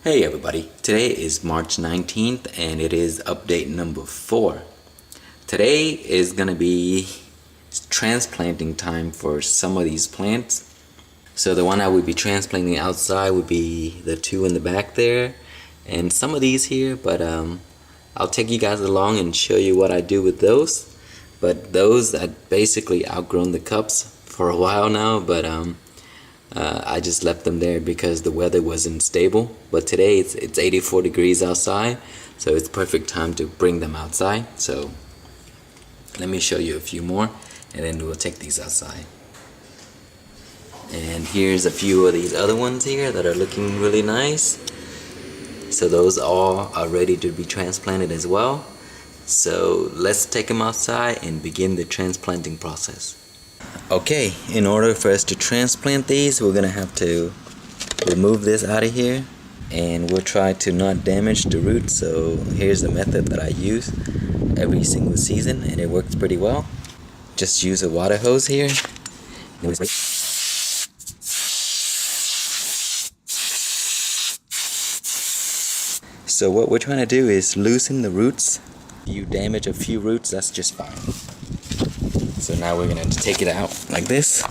Hey everybody, today is March 19th and it is update number 4. Today is gonna be transplanting time for some of these plants. So the one I would be transplanting outside would be the two in the back there and some of these here, but I'll take you guys along and show you what I do with those. But those, I basically outgrown the cups for a while now, but I just left them there because the weather wasn't stable. But today it's 84 degrees outside, so it's perfect time to bring them outside. So let me show you a few more and then we'll take these outside. And here's a few of these other ones here that are looking really nice. So those all are ready to be transplanted as well. So let's take them outside and begin the transplanting process. Okay, in order for us to transplant these, we're gonna have to remove this out of here, and we'll try to not damage the roots. So here's the method that I use every single season, and it works pretty well. Just use a water hose here. So what we're trying to do is loosen the roots. If you damage a few roots, that's just fine. So now we're going to take it out like this.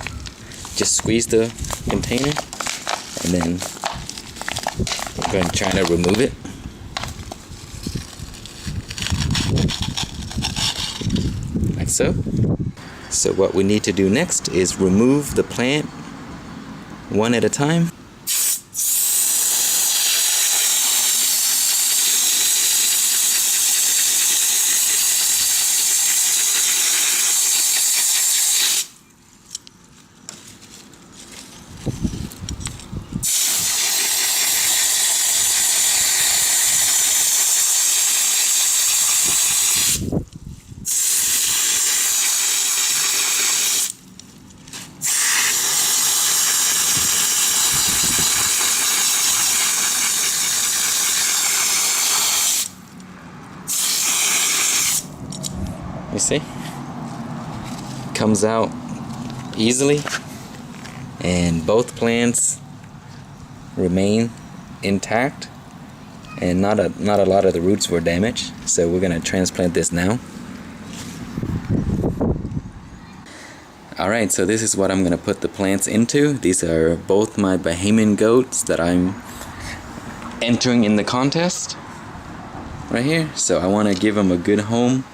Just squeeze the container and then we're going to try to remove it. Like so. So what we need to do next is remove the plant one at a time. You see? Comes out easily, and both plants remain intact, and not a lot of the roots were damaged. So we're gonna transplant this now. Alright, so this is what I'm gonna put the plants into. These are both my Bahamian goats that I'm entering in the contest right here. So I want to give them a good home,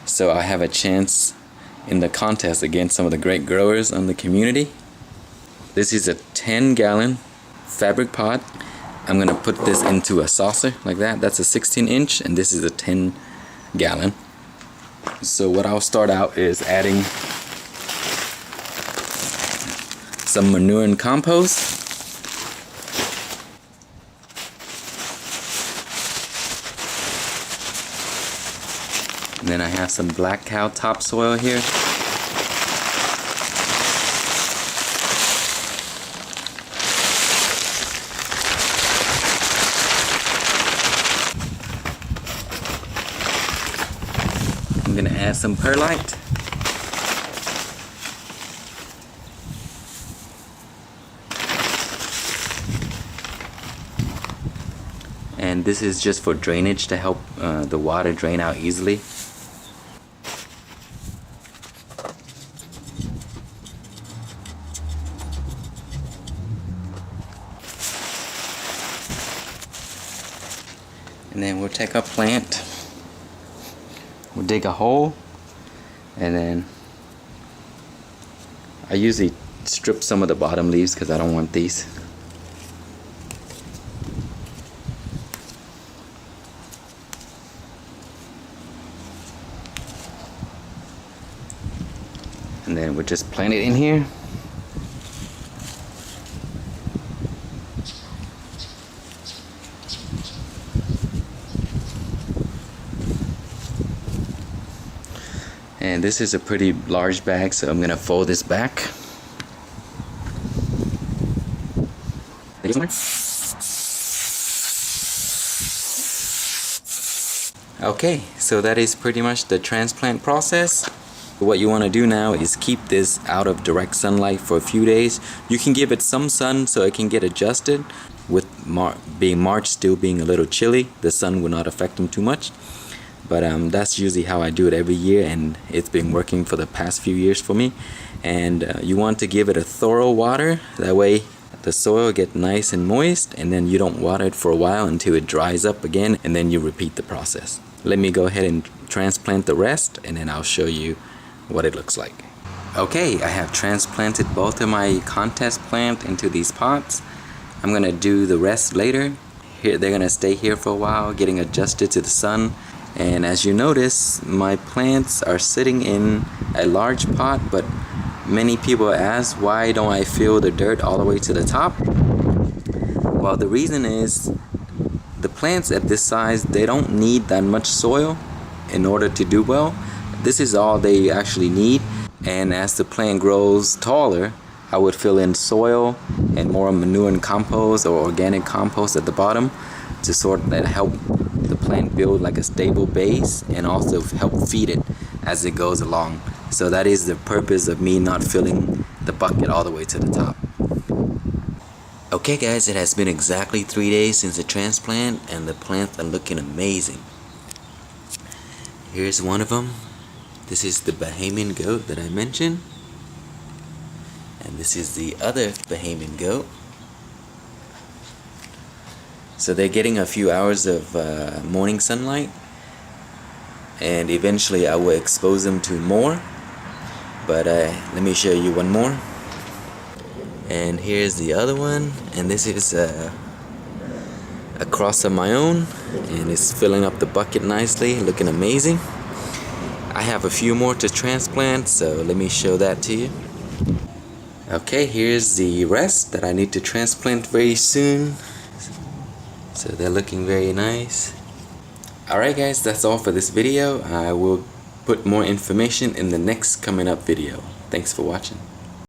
so I have a chance in the contest against some of the great growers on the community. This is a 10-gallon fabric pot. I'm gonna put this into a saucer like that. That's a 16-inch, and this is a 10-gallon. So what I'll start out is adding some manure and compost. And then I have some black cow topsoil here. I'm gonna add some perlite. And this is just for drainage to help the water drain out easily. And then we'll take our plant, we'll dig a hole, and then I usually strip some of the bottom leaves because I don't want these. And then we'll just plant it in here. And this is a pretty large bag, so I'm gonna fold this back. Okay, so that is pretty much the transplant process. What you want to do now is keep this out of direct sunlight for a few days. You can give it some sun so it can get adjusted with being March, still being a little chilly, the sun will not affect them too much. But that's usually how I do it every year, and it's been working for the past few years for me. And you want to give it a thorough water, that way the soil get nice and moist, and then you don't water it for a while until it dries up again, and then you repeat the process. Let me go ahead and transplant the rest, and then I'll show you what it looks like. Okay, I have transplanted both of my contest plant into these pots. I'm gonna do the rest later. Here, they're gonna stay here for a while, getting adjusted to the sun. And as you notice, my plants are sitting in a large pot, but many people ask, why don't I fill the dirt all the way to the top? Well, the reason is the plants at this size, they don't need that much soil in order to do well. This is all they actually need. And as the plant grows taller, I would fill in soil and more manure and compost or organic compost at the bottom to sort of help the plant build like a stable base and also help feed it as it goes along. So that is the purpose of me not filling the bucket all the way to the top. Okay guys, it has been exactly 3 days since the transplant, and the plants are looking amazing. Here's one of them. This is the Bahamian Goat that I mentioned. And this is the other Bahamian Goat. So they're getting a few hours of morning sunlight, and eventually I will expose them to more. But let me show you one more. And here's the other one, and this is a cross of my own, and it's filling up the bucket nicely, looking amazing. I have a few more to transplant, so let me show that to you. Okay, here's the rest that I need to transplant very soon. So they're looking very nice. Alright guys, that's all for this video. I will put more information in the next coming up video. Thanks for watching.